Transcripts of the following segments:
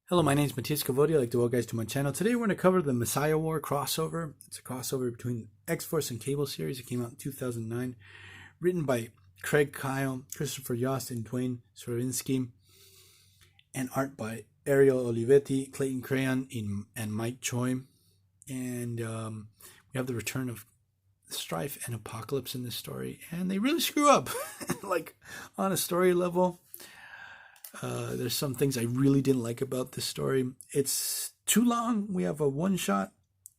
Hello, my name is Matthias Cavodi. I'd like to welcome guys to my channel. Today we're going to cover the Messiah War crossover. It's a crossover between X-Force and Cable series. It came out in 2009. Written by Craig Kyle, Christopher Yost, and Dwayne Swarinski. And art by Ariel Olivetti, Clayton Crayon, and Mike Choi. And we have the return of Strife and Apocalypse in this story. And they really screw up, like on a story level. There's some things I really didn't like about this story. It's too long. We have a one-shot,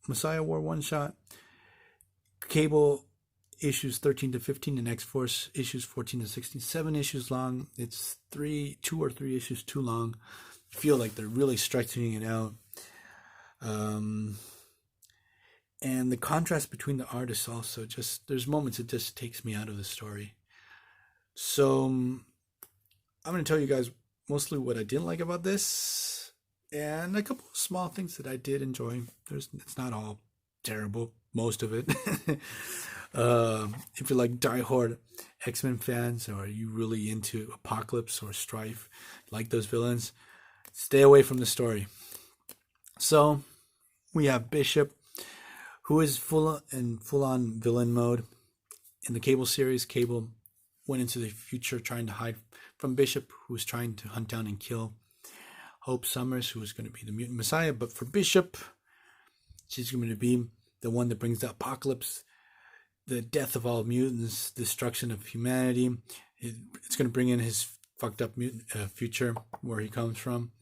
Messiah War one-shot, Cable issues 13 to 15, and X-Force issues 14 to 16. 7 issues long. It's 2 or 3 issues too long. I feel like they're really stretching it out. And the contrast between the artists also there's moments it just takes me out of the story. So I'm going to tell you guys mostly what I didn't like about this, and a couple of small things that I did enjoy. It's not all terrible, most of it. If you're like diehard X-Men fans, or are you really into Apocalypse or Strife, like those villains, stay away from the story. So we have Bishop, who is full-on villain mode. In the Cable series, Cable went into the future trying to hide from Bishop, who was trying to hunt down and kill Hope Summers, who was going to be the mutant messiah. But for Bishop, she's going to be the one that brings the apocalypse, the death of all mutants, destruction of humanity. It's going to bring in his fucked up mutant future, where he comes from.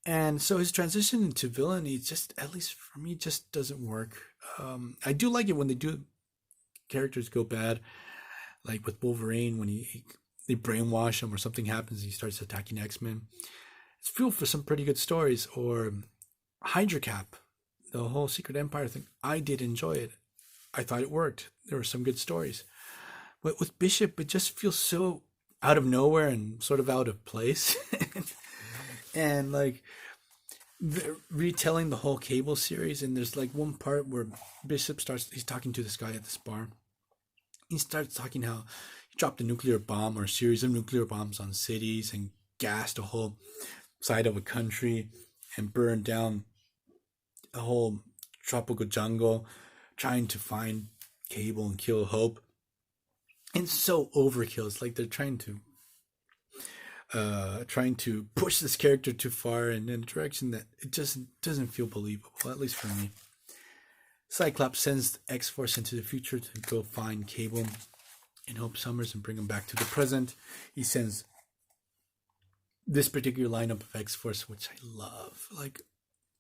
And so his transition into villainy, just, at least for me, just doesn't work. I do like it when characters go bad, like with Wolverine, when they brainwash him or something happens, he starts attacking X-Men. It's fuel for some pretty good stories. Or Hydra Cap, the whole Secret Empire thing. I did enjoy it. I thought it worked. There were some good stories. But with Bishop, it just feels so out of nowhere and sort of out of place. And like retelling the whole Cable series, and there's like one part where Bishop he's talking to this guy at this bar. He starts talking how he dropped a nuclear bomb or a series of nuclear bombs on cities and gassed a whole side of a country and burned down a whole tropical jungle trying to find Cable and kill Hope. And it's so overkill. It's like they're trying to push this character too far and in a direction that it just doesn't feel believable, at least for me. Cyclops sends X-Force into the future to go find Cable and Hope Summers and bring him back to the present. He sends this particular lineup of X-Force, which I love, like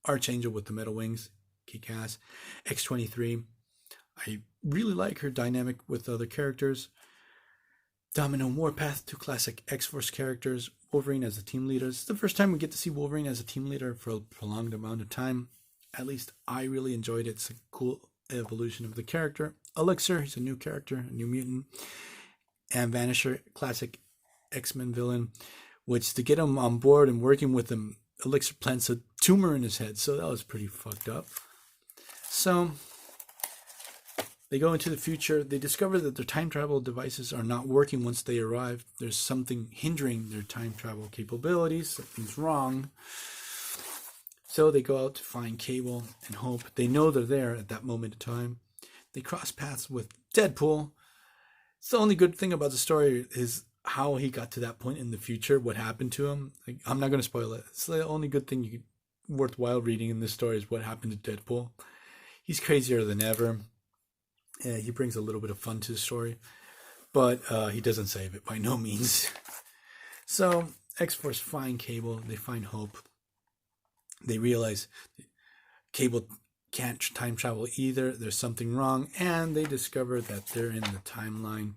Archangel with the metal wings, kick-ass. X-23, I really like her dynamic with other characters. Domino, Warpath, 2 classic X-Force characters. Wolverine as a team leader. It's the first time we get to see Wolverine as a team leader for a prolonged amount of time. At least I really enjoyed it. It's a cool evolution of the character. Elixir, he's a new character, a new mutant. And Vanisher, classic X-Men villain, which to get him on board and working with him, Elixir plants a tumor in his head, so that was pretty fucked up. So they go into the future. They discover that their time travel devices are not working once they arrive. There's something hindering their time travel capabilities. Something's wrong. So they go out to find Cable and Hope. They know they're there at that moment in time. They cross paths with Deadpool. It's the only good thing about the story is how he got to that point in the future, what happened to him. Like, I'm not going to spoil it. It's the only good thing worthwhile reading in this story is what happened to Deadpool. He's crazier than ever. He brings a little bit of fun to the story, but he doesn't save it by no means. So X-Force find Cable. They find Hope. They realize Cable can't time travel either. There's something wrong, and they discover that they're in the timeline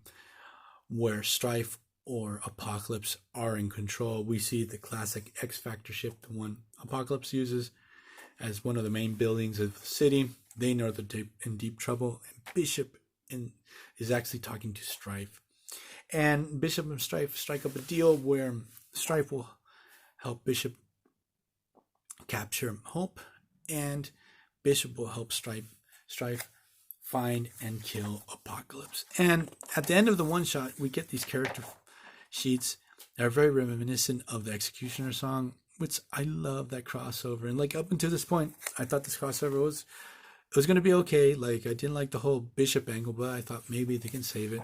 where Strife or Apocalypse are in control. We see the classic X-Factor ship, the one Apocalypse uses, as one of the main buildings of the city. They know they're in deep trouble, and Bishop is actually talking to Strife. And Bishop and Strife strike up a deal where Strife will help Bishop capture Hope, and Bishop will help Strife find and kill Apocalypse. And at the end of the one shot, we get these character sheets that are very reminiscent of the Executioner song. which I love that crossover. And like up until this point, I thought this crossover was gonna be okay. Like I didn't like the whole Bishop angle, but I thought maybe they can save it.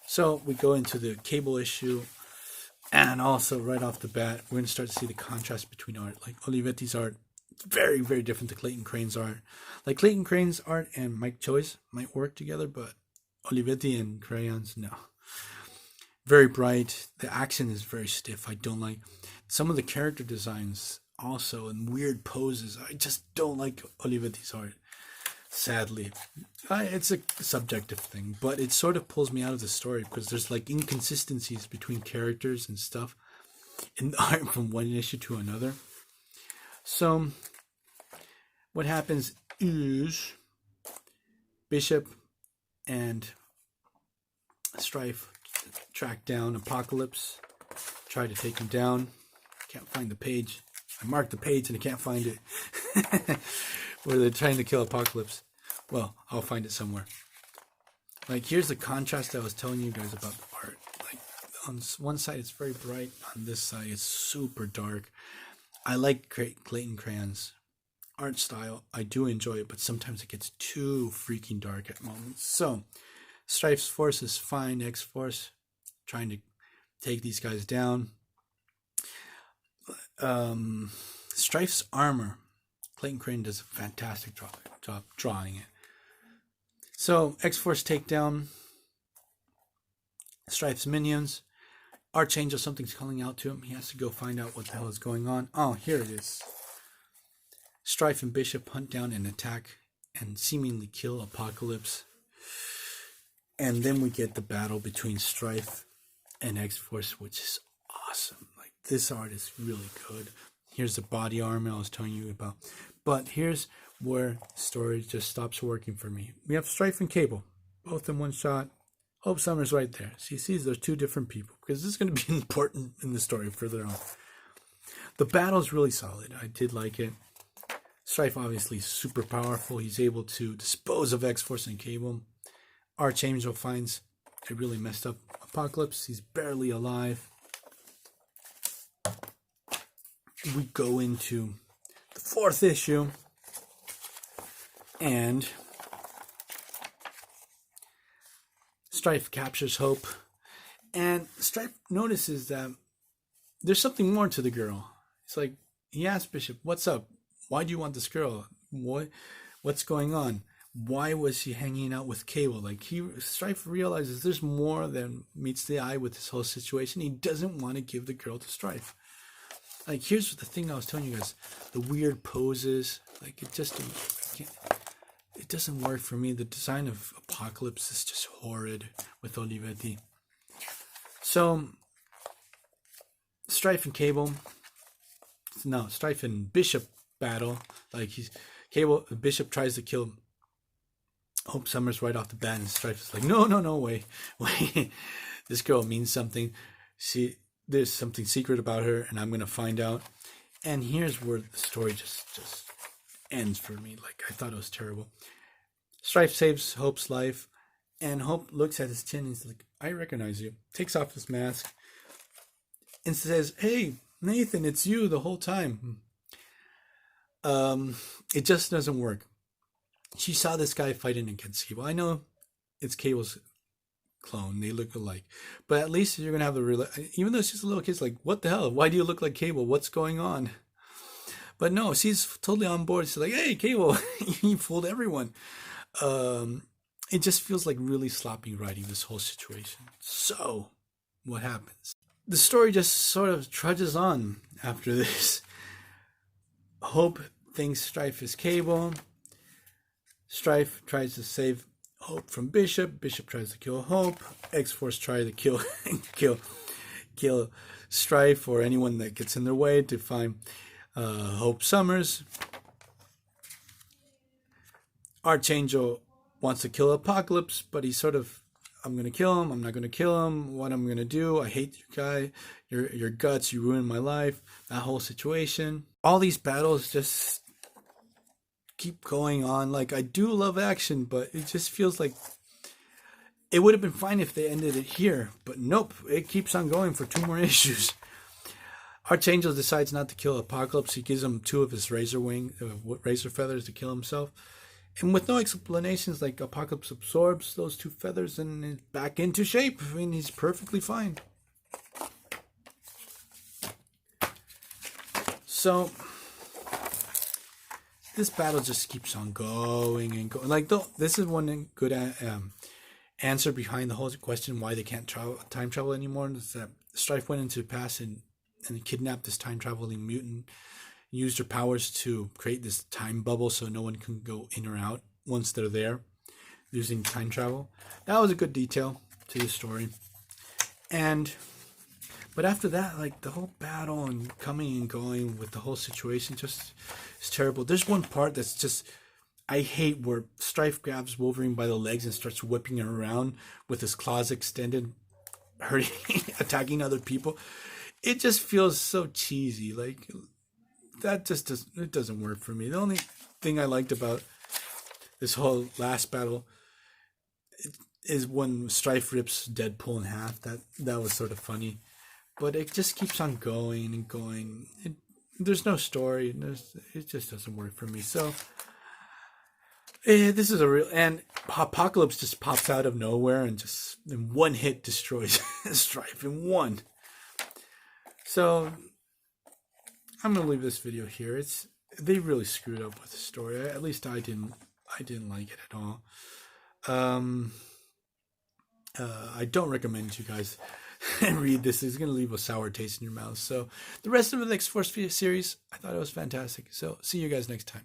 So we go into the Cable issue, and also right off the bat, we're gonna start to see the contrast between art. Like Olivetti's art, very very different to Clayton Crane's art. Like Clayton Crane's art and Mike Choi's might work together, but Olivetti and crayons, no. Very bright. The action is very stiff. I don't like some of the character designs also and weird poses. I just don't like Olivetti's art. Sadly, it's a subjective thing, but it sort of pulls me out of the story because there's like inconsistencies between characters and stuff in the art from one issue to another. So what happens is Bishop and Strife track down Apocalypse, try to take him down. Can't find the page. I marked the page and I can't find it. Where they're trying to kill Apocalypse. Well, I'll find it somewhere. Like, here's the contrast I was telling you guys about the art. Like, on one side it's very bright, on this side it's super dark. I like Clayton Crane's art style. I do enjoy it, but sometimes it gets too freaking dark at moments. So, Strife's forces find X-Force, trying to take these guys down. Strife's armor, Clayton Crane does a fantastic job drawing it. So X-Force take down Strife's minions. Archangel, something's calling out to him. He has to go find out what the hell is going on. Oh, here it is. Strife and Bishop hunt down and attack and seemingly kill Apocalypse. And then we get the battle between Strife and X-Force, which is awesome. Like, this art is really good. Here's the body armor I was telling you about. But here's where story just stops working for me. We have Strife and Cable, both in one shot. Hope Summer's right there. So you see, there's two different people, because this is going to be important in the story further on. The battle's really solid. I did like it. Strife obviously is super powerful. He's able to dispose of X-Force and Cable. Archangel finds a really messed up Apocalypse. He's barely alive. We go into the 4th issue, and Strife captures Hope, and Strife notices that there's something more to the girl. It's like, he asks Bishop, "What's up? Why do you want this girl? What's going on? Why was she hanging out with Cable?" Like, Strife realizes there's more than meets the eye with this whole situation. He doesn't want to give the girl to Strife. Like, here's the thing I was telling you guys. The weird poses. Like, it doesn't work for me. The design of Apocalypse is just horrid with Olivetti. So, Strife and Bishop battle. Like, Bishop tries to kill Hope Summers right off the bat, and Strife is like, no, wait. This girl means something. There's something secret about her, and I'm going to find out. And here's where the story just ends for me. Like, I thought it was terrible. Strife saves Hope's life, and Hope looks at his chin, and he's like, "I recognize you." Takes off his mask, and says, "Hey, Nathan, it's you the whole time." It just doesn't work. She saw this guy fighting against Cable. I know it's Cable's clone, they look alike, but at least you're gonna have even though she's a little kid, it's like, what the hell, why do you look like Cable, what's going on? But no, she's totally on board. She's like, "Hey, Cable, you fooled everyone." It just feels like really sloppy writing, this whole situation. So what happens? The story just sort of trudges on after this. Hope thinks Strife is Cable. Strife tries to save Hope from Bishop. Bishop tries to kill Hope. X-Force tries to kill Strife or anyone that gets in their way to find Hope Summers. Archangel wants to kill Apocalypse, but he's sort of, "I'm going to kill him. I'm not going to kill him. What I'm going to do? I hate you guy. Your guts. You ruined my life." That whole situation. All these battles just keep going on. Like, I do love action, but it just feels like it would have been fine if they ended it here. But nope, it keeps on going for 2 more issues. Archangel decides not to kill Apocalypse. He gives him 2 of his razor feathers to kill himself. And with no explanations, like Apocalypse absorbs those 2 feathers and is back into shape. I mean, he's perfectly fine. So this battle just keeps on going and going. Like, this is one good answer behind the whole question why they can't time travel anymore. Is that Strife went into the past and kidnapped this time traveling mutant, used her powers to create this time bubble so no one can go in or out once they're there, using time travel. That was a good detail to the story. But after that, like, the whole battle and coming and going with the whole situation just is terrible. There's one part that's just, I hate, where Strife grabs Wolverine by the legs and starts whipping him around with his claws extended, hurting, attacking other people. It just feels so cheesy. Like, that just doesn't work for me. The only thing I liked about this whole last battle is when Strife rips Deadpool in half. That was sort of funny. But it just keeps on going and going. There's no story. It just doesn't work for me. So this is a real... And Apocalypse just pops out of nowhere and just in one hit destroys Strife in one. So I'm gonna leave this video here. They really screwed up with the story. At least I didn't like it at all. I don't recommend you guys read this. It's gonna leave a sour taste in your mouth. So the rest of the X-Force series, I thought it was fantastic. So see you guys next time.